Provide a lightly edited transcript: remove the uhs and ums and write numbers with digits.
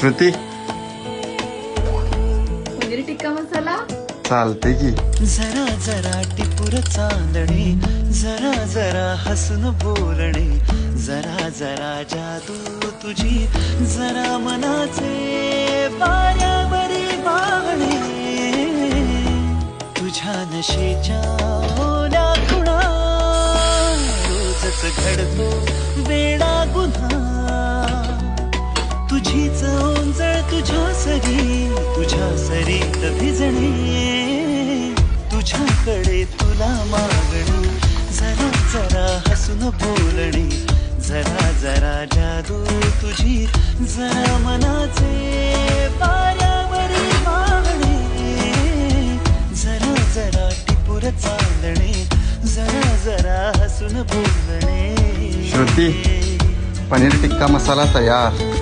श्रुती पनीर टिक्का मसाला चालते की. जरा जरा टिपूर चांदणे, जरा जरा हसून बोलणे, जरा जरा जादू तुझी, जरा मनाचे वाऱ्यावरी वागणे, तुझ्या नशेच्या ओल्या खुणा, रोजच घडतो वेडा गुन्हा, तुझीच ओंजळ तुझ्या सरीत भिजणे, तुझ्याकडे तुला मागणे, जरा जरा हसून बोलणे, जरा जरा जादू तुझी, जरा मनाचे वाऱ्यावरी वागणे, जरा जरा टिपूर चांदणे, जरा जरा हसून बोलणे. श्रुती पनीर टिक्का मसाला तयार.